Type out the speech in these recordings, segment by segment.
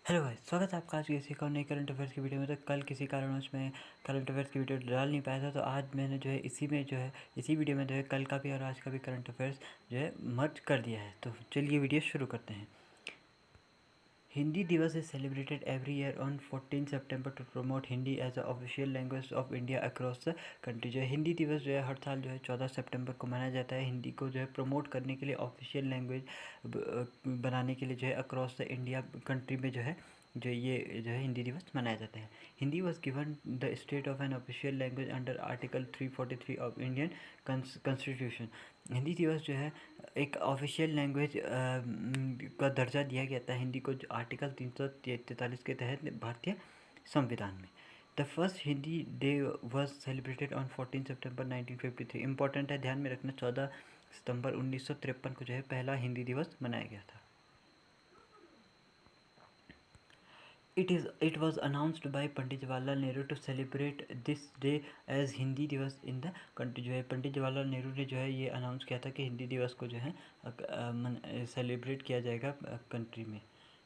Hello guys, स्वागत है आपका आज की किसी और नई करंट अफेयर्स की वीडियो में। तो कल किसी कारणवश मैं करंट अफेयर्स की वीडियो डाल नहीं पाया था, तो आज मैंने जो है इसी वीडियो में जो है कल का भी और आज का भी करंट अफेयर्स जो है मर्ज कर दिया है। तो चलिए वीडियो शुरू करते हैं। Hindi Diwas is celebrated every year on 14 September to promote Hindi as a official language of India across the country. जो है हिंदी दिवस जो है हर साल जो है 14 सितंबर को मनाया जाता है। हिंदी को जो है प्रमोट करने के लिए, ऑफिशियल लैंग्वेज बनाने के लिए जो है अक्रॉस द इंडिया कंट्री में जो है जो है हिंदी दिवस मनाया जाता है। Hindi was given the state of an official language under article 343 of Indian constitution. Hindi दिवस जो है एक ऑफिशियल लैंग्वेज का दर्जा दिया गया था हिंदी को, जो आर्टिकल 343 के तहत भारतीय संविधान में। The first Hindi day was celebrated on 14 September 1953। Important है, ध्यान में रखना, 14 सितंबर 1953 को जो है पहला हिंदी दिवस मनाया गया था। It was announced by Pandit Jawaharlal Nehru to celebrate this day as Hindi दिवस in the country। जो है पंडित जवाहरलाल नेहरू ने जो है ये अनाउंस किया था कि हिंदी दिवस को जो है सेलिब्रेट किया जाएगा कंट्री में।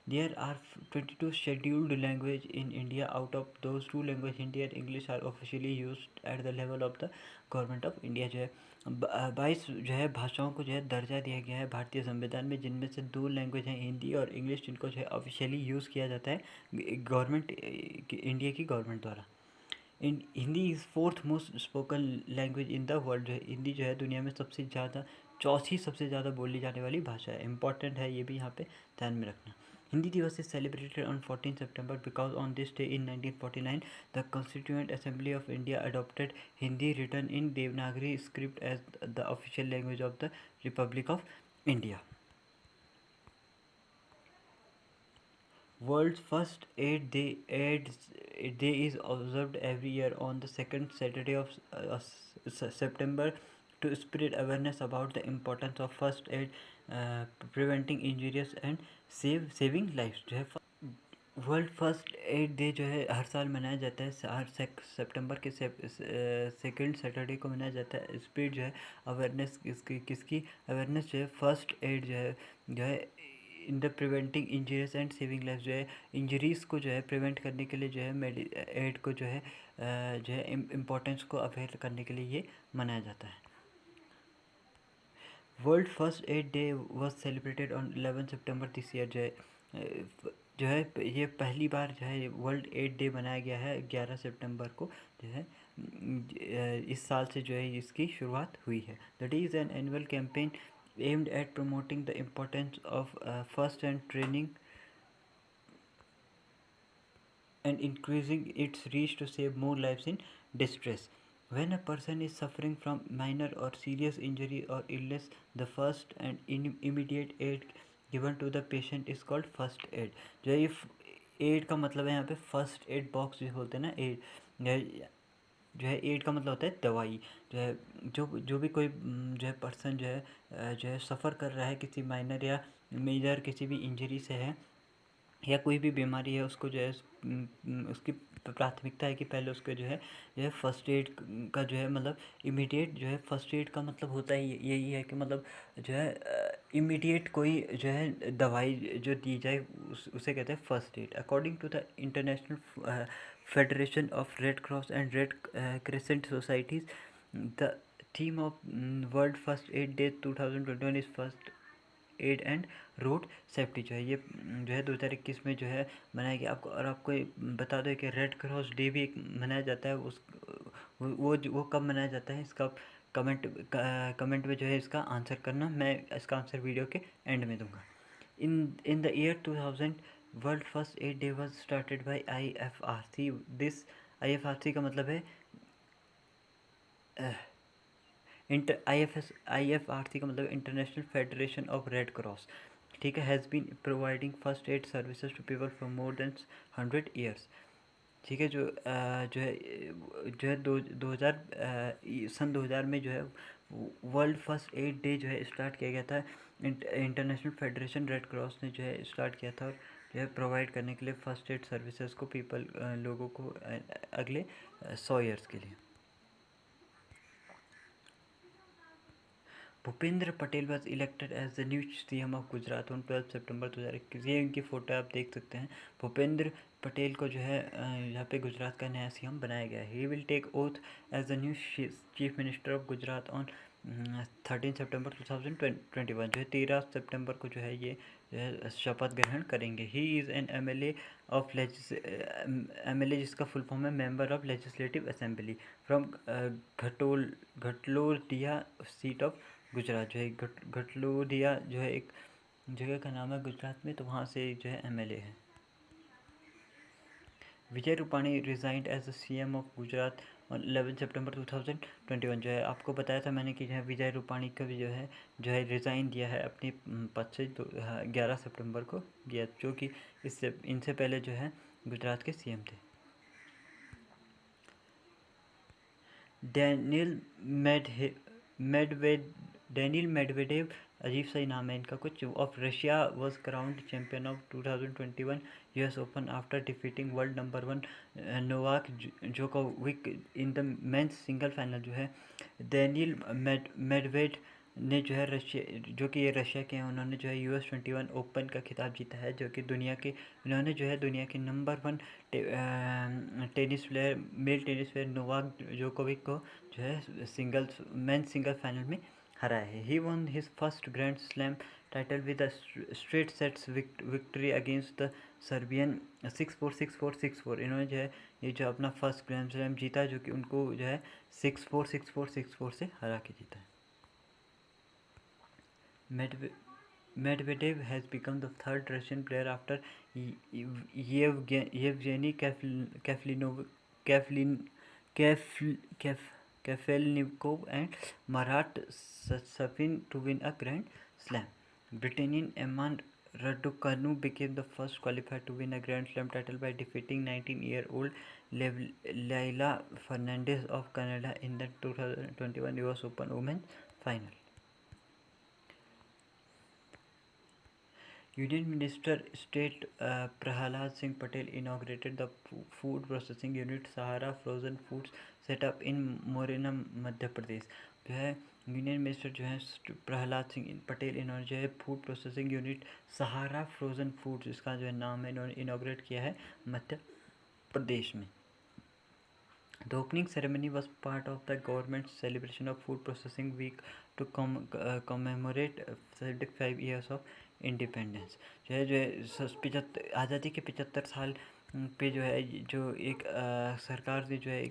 There are 22 scheduled language in India. Out of those two language, Hindi and English are officially used at the level of the government of India. जो है 22 जो है भाषाओं को जो है दर्जा दिया गया है भारतीय संविधान में, जिनमें से 2 लैंग्वेज हैं हिंदी और इंग्लिश, जिनको जो है ऑफिशियली यूज़ किया जाता है गवर्नमेंट इंडिया की गवर्नमेंट द्वारा। Hindi is fourth most spoken language in the world. जो है हिंदी जो है दुनिया में चौथी सबसे ज़्यादा बोली जाने वाली भाषा है। इंपॉर्टेंट है, ये भी यहाँ पे ध्यान में रखना। Hindi Diwas is celebrated on 14 September because on this day in 1949 the constituent assembly of India adopted Hindi written in Devanagari script as the official language of the republic of India. World's first AIDS day is observed every year on the second Saturday of September to spread awareness about the importance of first aid, preventing injuries and saving lives। जो है world first aid day जो है हर साल मनाया जाता है, हर सितंबर के second Saturday को मनाया जाता है। स्प्रेड जो है अवेयरनेस, किसकी अवेयरनेस जो है फर्स्ट एड जो है in the preventing injuries and saving life. जो है इंजरीज़ को जो है प्रिवेंट करने के लिए जो है एड को जो है इम्पोर्टेंस को अवेयर करने के लिए ये मनाया जाता है। World first aid day was celebrated on 11 September this year. जो है ये पहली बार जो है वर्ल्ड एड डे मनाया गया है 11 सितंबर को। जो है इस साल से जो है इसकी शुरुआत हुई है। The day is an annual campaign aimed at promoting the importance of first and training and increasing its reach to save more lives in distress. When a person is suffering from minor or serious injury or illness, the first and immediate aid given to the patient is called first aid। जो है ये add का मतलब है यहाँ पे first aid box जो होते हैं ना, एड जो है एड का मतलब होता है दवाई। जो है जो भी कोई जो है पर्सन जो है सफ़र कर रहा है किसी माइनर या मेजर किसी भी इंजरी से है या कोई भी बीमारी है, उसको जो है उसकी प्राथमिकता है कि पहले उसको जो है फर्स्ट एड का जो है मतलब इमीडिएट जो है फर्स्ट एड का मतलब होता है यही है कि मतलब जो है इमीडिएट कोई जो है दवाई जो दी जाए उसे कहते हैं first aid. According to the international federation of red cross and red crescent societies, the theme of world first aid day 2021 is first aid and road safety. जो है ये जो है 2021 में जो है मनाया गया। आपको बता दो कि रेड क्रॉस डे भी एक मनाया जाता है। वो कब मनाया जाता है, इसका कमेंट में जो है इसका आंसर करना। मैं इसका आंसर वीडियो के एंड में दूंगा। In the year 2000 world first aid day was started by IFRC। This IFRC का मतलब है IFRC का मतलब international federation of red cross. ठीक है, has been providing first aid services to people for more than 100 years. ठीक है, जो है दो हज़ार सन 2000 में जो है वर्ल्ड फर्स्ट एड डे जो है स्टार्ट किया गया था। इंटरनेशनल फेडरेशन रेड क्रॉस ने जो है स्टार्ट किया था, और जो है प्रोवाइड करने के लिए फर्स्ट एड सर्विसेज को लोगों को अगले 100 ईयर्स के लिए। Bhupendra Patel was elected as the new CM of Gujarat on 12 September 2021। ये इनकी फ़ोटो आप देख सकते हैं। भूपेंद्र पटेल को जो है यहाँ पे गुजरात का नया सीएम बनाया गया है। He will take oath as the new chief minister of Gujarat on 13 September 2021। जो है 13 सितंबर को जो है ये जो है शपथ ग्रहण करेंगे। He is an MLA of MLA जिसका फुल फॉर्म है member of legislative assembly from Ghatlodia seat of Gujarat. जो है घटलोदिया जो है एक जगह का नाम है गुजरात में, तो वहाँ से जो है एमएलए है। Vijay Rupani resigned as CM of Gujarat on 11 September 2021। जो है आपको बताया था मैंने कि जो है विजय रूपाणी का भी जो है रिज़ाइन दिया है अपनी पद से। तो 11 सितंबर को दिया, जो कि इनसे पहले जो है गुजरात के सीएम थे। डैनियल मेडवेड डैनियल मेडवेडेव, अजीब सा ही नाम है इनका कुछ, of Russia was crowned champion of 2021 US open after defeating world number 1 Novak Djokovic in the mains single final. जो है डैनियल मेडवेड ने जो है रशिया, जो कि ये रशिया के हैं, उन्होंने जो है यूएस 21 ओपन का खिताब जीता है, जो कि उन्होंने जो है दुनिया के number 1 tennis player, male tennis player Novak Djokovic को जो है मेंस सिंगल फाइनल में हराया है। He won his first grand slam title with a straight sets victory against the Serbian 6-4 6-4 6-4। इन्होंने जो है ये जो अपना फर्स्ट ग्रैंड स्लैम जीता, जो कि उनको जो है 6-4 6-4 6-4 से हरा के जीता है। Medvedev has become the third Russian player after Yevgeny Kafelnikov and Marat Safin to win a Grand Slam. Britannian Eman Raducanu became the first qualifier to win a Grand Slam title by defeating 19-year-old Leila Fernandez of Canada in the 2021 US Open Women's Final. Union Minister State Prahalad Singh Patel inaugurated the food processing unit Sahara Frozen Foods set up in Morena, Madhya Pradesh. जो है union minister जो है प्रहलाद सिंह पटेल, इन्होंने जो है food processing unit सहारा frozen foods, इसका जो है नाम है, इन्होंने इनाग्रेट किया है मध्य प्रदेश में। The opening ceremony was part of the government's celebration of Food Processing Week to commemorate 75 years of independence. जो है आज़ादी के 75 साल पे जो है जो एक सरकार ने जो है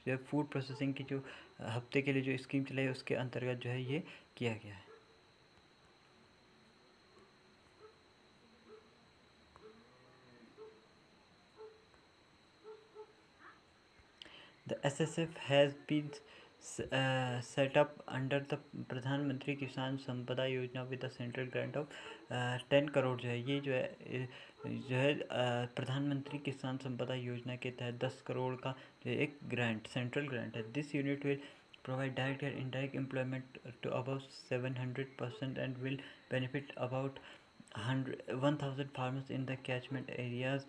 जो फूड प्रोसेसिंग की जो हफ्ते के लिए जो स्कीम चलाई, उसके अंतर्गत जो है ये किया गया है। The SSF has been set up under the प्रधानमंत्री किसान संपदा योजना with the central grant of 10 crore. जो है ये जो है प्रधानमंत्री किसान संपदा योजना के तहत 10 करोड़ का जो है एक ग्रांट, सेंट्रल ग्रांट है। This unit will provide direct and indirect employment to about 700% and will benefit about 1,000 farmers in the catchment areas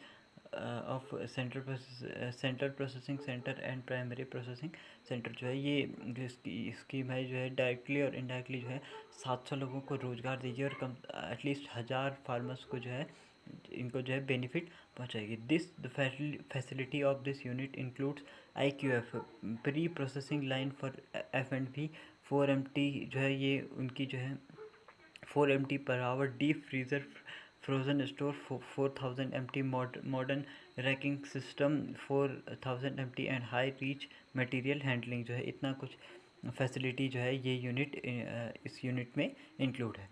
of central processing centre and primary processing centre. जो है ये जो स्कीम है जो है directly और indirectly जो है 700 लोगों को रोज़गार देगी और कम एटलीस्ट 1000 फार्मर्स को जो है इनको जो है बेनिफिट पहुंचाएगी। This the facility of this unit includes IQF pre processing line for F&B 4MT। जो है ये उनकी जो है 4MT per hour deep freezer frozen store 4000 MT modern ranking system 4000 MT and high reach material handling. जो है इतना कुछ फैसिलिटी जो है ये यूनिट इस यूनिट में इंक्लूड है।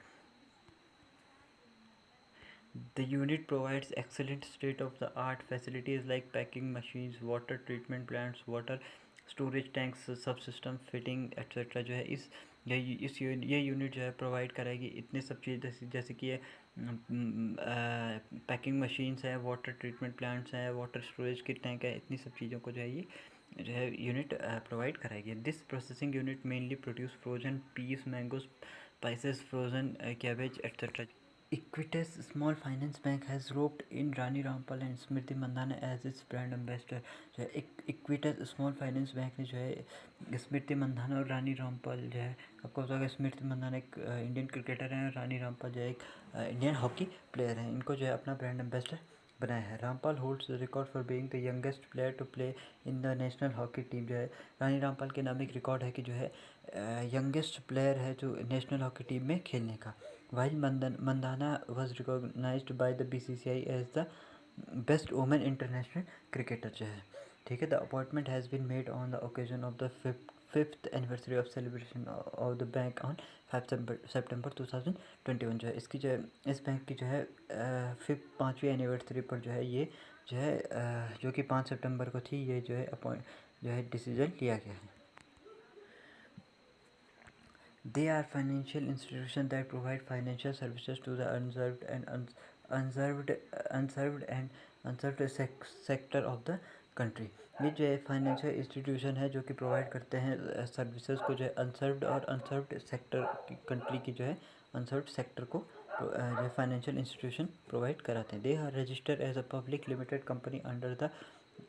The unit provides excellent state-of-the-art facilities like packing machines, water treatment plants, water storage tanks, subsystem fitting etc. जो है ये यूनिट जो है प्रोवाइड कराएगी इतने सब चीज़ जैसे कि ये पैकिंग मशीन्स है, वाटर ट्रीटमेंट प्लांट्स हैं, वाटर स्टोरेज के टैंक है, इतनी सब चीज़ों को जो है ये जो है यूनिट प्रोवाइड कराएगी। This processing unit mainly produce frozen peas, mangoes, spices, frozen cabbage etcetera. Equitas Small Finance Bank has roped in Rani Rampal and Smriti Mandhana as its brand ambassador. जो है Equitas Small Finance Bank ने जो है स्मृति मंधाना और रानी रामपाल जो है, आपको पता होगा स्मृति मंधाना एक इंडियन क्रिकेटर हैं और रानी रामपाल जो है एक इंडियन हॉकी प्लेयर हैं, इनको जो है अपना ब्रांड एम्बेसडर बनाया है। Rampal holds the record for being the youngest player to play in the national hockey team. जो है रानी रामपाल के नाम एक रिकॉर्ड है कि जो है यंगेस्ट प्लेयर है जो नेशनल हॉकी टीम में खेलने का। While Mandhana was recognized by the BCCI as the best women international cricketer जो है, ठीक है। The appointment has been made on the occasion of the fifth anniversary of celebration of the bank on 5 September 2021। जो है इसकी जो है इस बैंक की जो है पाँचवीं एनिवर्सरी पर जो है ये जो है जो कि 5 सितंबर को थी, ये जो है जो है डिसीजन लिया गया है। They are financial institutions that provide financial services to the unserved sector of the country। ये जो है फाइनेंशियल इंस्टीट्यूशन है जो कि प्रोवाइड करते हैं सर्विसेज को, जो है अनसर्व्ड और अनसर्व्ड सेक्टर की कंट्री की जो है अनसर्व्ड सेक्टर को जो है फाइनेंशियल इंस्टीट्यूशन प्रोवाइड कराते हैं। They are registered as a public limited company under the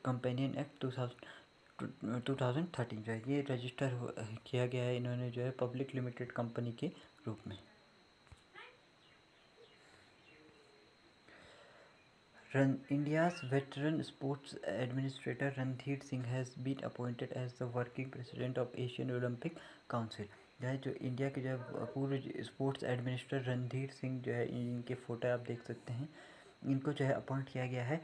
companies act 2013। जो है ये रजिस्टर किया गया है इन्होंने जो है पब्लिक लिमिटेड कंपनी के रूप में। India's veteran sports administrator Randhir Singh has been appointed as the working president of Asian Olympic Council। जो है जो इंडिया के जो है पूर्व स्पोर्ट्स एडमिनिस्ट्रेटर रणधीर सिंह जो है, इनके फ़ोटो आप देख सकते हैं, इनको जो है अपॉइंट किया गया है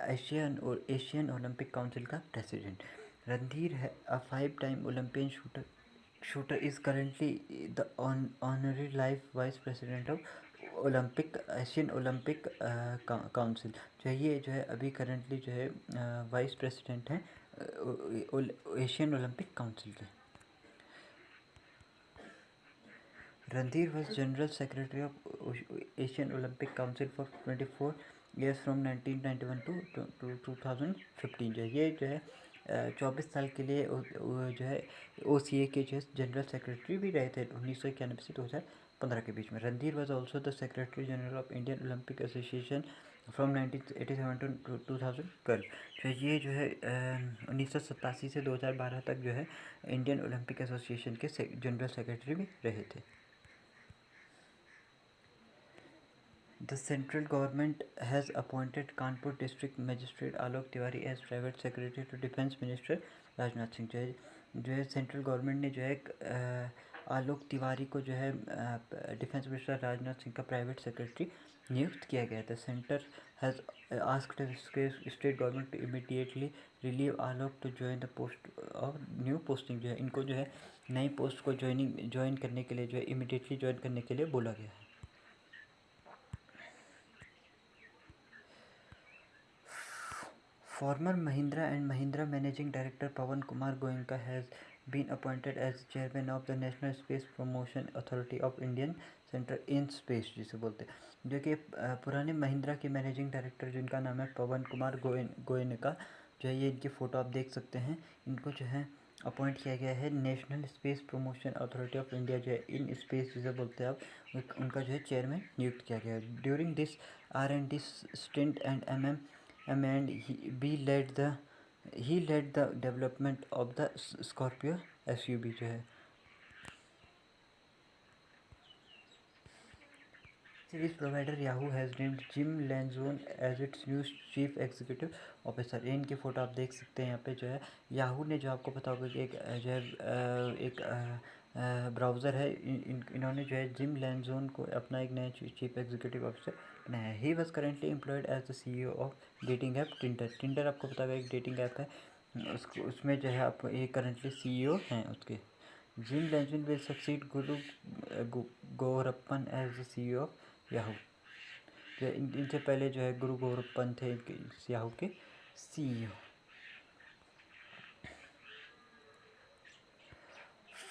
एशियन ओलंपिक काउंसिल का प्रेसिडेंट। रणधीर है अ 5-time Olympian shooter is currently the honorary life vice president of Asian Olympic council. जो है ये जो है अभी करंटली जो है वाइस प्रेसिडेंट हैं एशियन ओलंपिक काउंसिल के। Randhir was general secretary of Asian Olympic council for 24 years from 1991 to 2015। जो है ये जो है 24 साल के लिए जो है OCA के जो है जनरल सेक्रेटरी भी रहे थे 1991 से 2015 के बीच में। Randhir was also the secretary general of Indian Olympic association from 1987 to 2012। जो ये जो है 1987 से 2012 तक जो है इंडियन ओलंपिक एसोसिएशन के जनरल सेक्रेटरी भी रहे थे। The central government has appointed Kanpur district magistrate Alok Tiwari as private secretary to Defence Minister Rajnath Singh. जो है सेंट्रल गवर्नमेंट ने जो है आलोक तिवारी को जो है डिफेंस मिनिस्टर राजनाथ सिंह का प्राइवेट सेक्रेटरी नियुक्त किया गया था। Centre has asked state government to immediately relieve Alok to join the post of new posting. जो है इनको जो है नई पोस्ट को ज्वाइन करने के लिए जो है इमीडिएटली ज्वाइन करने के लिए बोला गया है। Former Mahindra and Mahindra Managing Director Pawan Kumar Goenka has been appointed as chairman of the National Space Promotion Authority of Indian Center in Space, जिसे बोलते हैं। जो कि पुराने महिंद्रा के मैनेजिंग डायरेक्टर जिनका नाम है पवन कुमार गोयनका, जो है ये इनकी फ़ोटो आप देख सकते हैं, इनको जो है अपॉइंट किया गया है national space promotion authority of India, जो है इन स्पेस जिसे बोलते हैं आप, उनका जो है चेयरमैन नियुक्त किया गया है। During this R&D stint and he led the development of the Scorpio SUV। जो है search provider Yahoo has named Jim Lanzone as its new chief executive officer. इनकी फ़ोटो आप देख सकते हैं यहाँ पे। जो है याहू ने, जो आपको पता होगा कि एक जो है एक ब्राउज़र है, इन्होंने जो है जिम लैंजोन को अपना एक नया चीफ एग्जीक्यूटिव ऑफिसर बनाया है। He was currently employed as the CEO of dating app Tinder. Tinder आपको पता होगा एक डेटिंग ऐप है, उसमें जो है आप ये करंटली CEO हैं उसके। Gym लैंजोन will succeed Guru Gowrappan as the CEO of Yahoo. जो इनसे पहले जो है गुरु गोरप्पन थे याहू के CEO।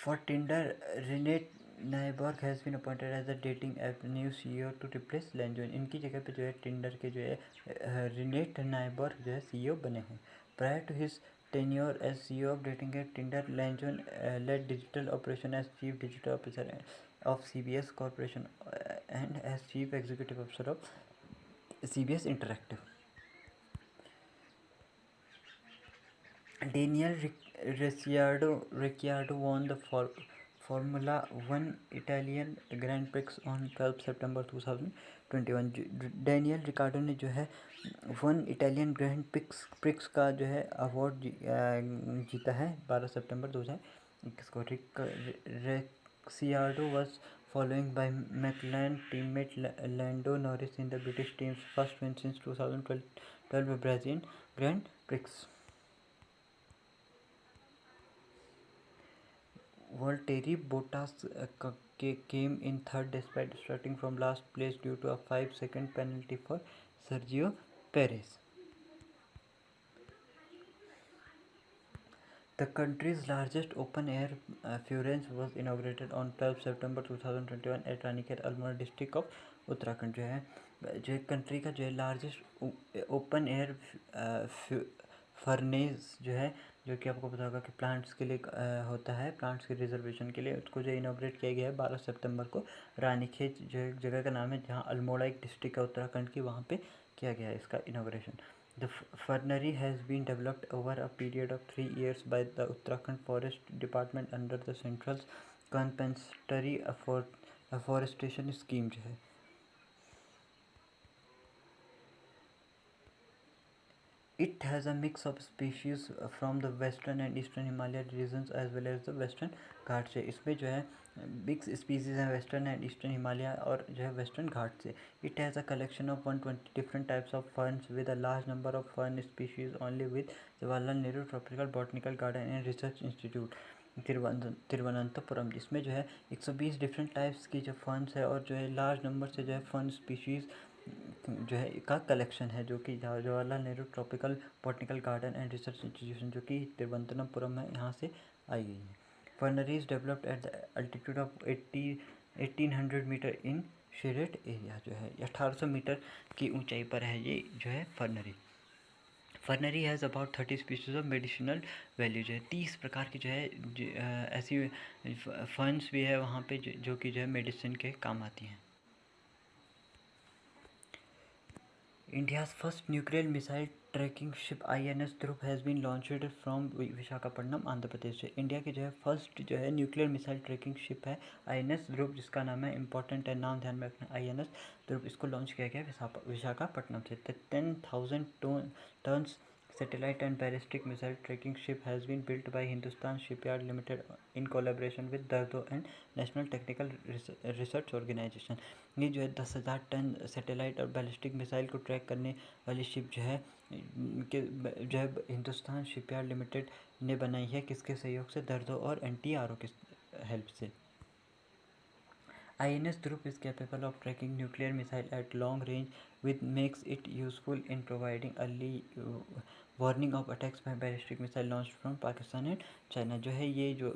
For Tinder, Renate Nyborg has been appointed as the dating app new CEO to replace Lanjoin। इनकी जगह पे जो है टिंडर के जो है रिनेट नाइबर्ग जो है CEO बने हैं। Prior to his tenure as CEO of dating app Tinder, Lanjoin led digital operation as chief digital officer of CBS Corporation and as Chief Executive Officer of CBS Interactive. Daniel Ricciardo won the Formula One Italian Grand Prix on 12 September 2021. Daniel रिकार्डो ने जो है one Italian grand prix का जो है award जीता है 12 September 2021 को. Ricciardo was following by McLaren teammate Lando Norris in the British team's first win since 2012 Brazilian Grand Prix. Valtteri Bottas came in third despite starting from last place due to a 5-second penalty for Sergio Perez. The country's largest open-air Furence was inaugurated on 12 September 2021 at Ranikhet, Almora district of Uttarakhand. जो है country का जो है largest open air furnace जो है, जो कि आपको पता होगा कि प्लांट्स के लिए होता है, प्लांट्स के रिजर्वेशन के लिए, उसको जो इनॉग्रेट किया गया है 12 सितंबर को. रानीखेत जो एक जगह का नाम है जहां अल्मोड़ा एक डिस्ट्रिक्ट है उत्तराखंड की, वहां पे किया गया है इसका inauguration. The fernery has been developed over a period of 3 years by the Uttarakhand Forest Department under the Central Compensatory Afforestation Scheme जो है. It has a mix of species from the western and eastern Himalaya regions as well as the western घाट से. इसमें जो है mix species हैं western and eastern Himalaya और जो है वेस्टर्न घाट से. It has a collection of 120 different types of ferns with a large number of fern species only with Jawaharlal Nehru tropical botanical garden and research institute Thiruvananthapuram. जिसमें जो है 120 डिफरेंट टाइप्स की जो फर्न्स है और जो है लार्ज नंबर से जो है फर्न स्पीशीज़ जो है का कलेक्शन है, जो कि Jawaharlal Nehru tropical botanical garden and research institution जो कि तिरुवनंतपुरम में यहाँ से आई गई है. Fernery is developed at the altitude of 1800 metre in shaded area. जो है 1800 मीटर की ऊंचाई पर है ये जो है fernery. Fernery has about 30 species of medicinal value. जो है 30 प्रकार की जो है ऐसी फर्न्स भी है वहाँ पे जो कि जो है मेडिसिन के काम आती हैं. India's first nuclear missile tracking ship INS Dhruv has been launched from Visakhapatnam Andhra Pradesh से. इंडिया की जो है फर्स्ट जो है न्यूक्लियर मिसाइल ट्रैकिंग शिप है INS ध्रुव, जिसका नाम है इंपॉर्टेंट है, नाम ध्यान में रखना INS ध्रुव. इसको लॉन्च किया गया विशाखापट्टनम से. 10,000 turns satellite and ballistic missile tracking ship has been built by Hindustan Shipyard Limited in collaboration with DARDO and National Technical Research Organization. ये जो है 10,000 टन सैटेलाइट और बैलिस्टिक मिसाइल को ट्रैक करने वाली शिप जो है हिंदुस्तान शिपयार्ड लिमिटेड ने बनाई है. किसके सहयोग से? दर्दो और NTRO के हेल्प से. INS Dhruv is capable of tracking nuclear missile at long range, which makes it useful in providing early warning of attacks by ballistic missile launched from Pakistan and China. जो है ये जो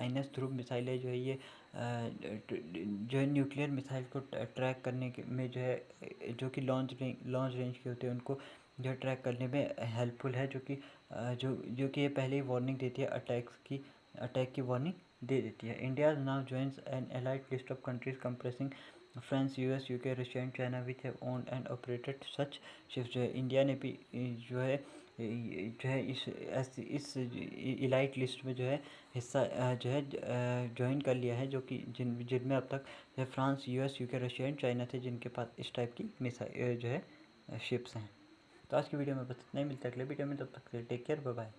INS ध्रुव missile है, जो है ये जो है न्यूक्लियर मिसाइल को ट्रैक करने में जो है जो कि लॉन्च रेंज के होते हैं उनको जो है ट्रैक करने में हेल्पफुल है. जो कि ये पहले ही वार्निंग देती है अटैक की वार्निंग दे देती है. India now joins an allied list of countries comprising France, US, UK, Russia and China which have owned and operated such ships. जो है इंडिया ने भी जो है इस इलाइट लिस्ट में जो है हिस्सा जो है ज्वाइन कर लिया है, जो कि जिनमें अब तक जो है France, US, UK, Russia and China थे जिनके पास इस टाइप की मिसाइल जो है शिप्स हैं. तो आज की वीडियो में बस इतना ही. मिलता है अगले वीडियो में, तब तक टेक केयर, बाय बाय.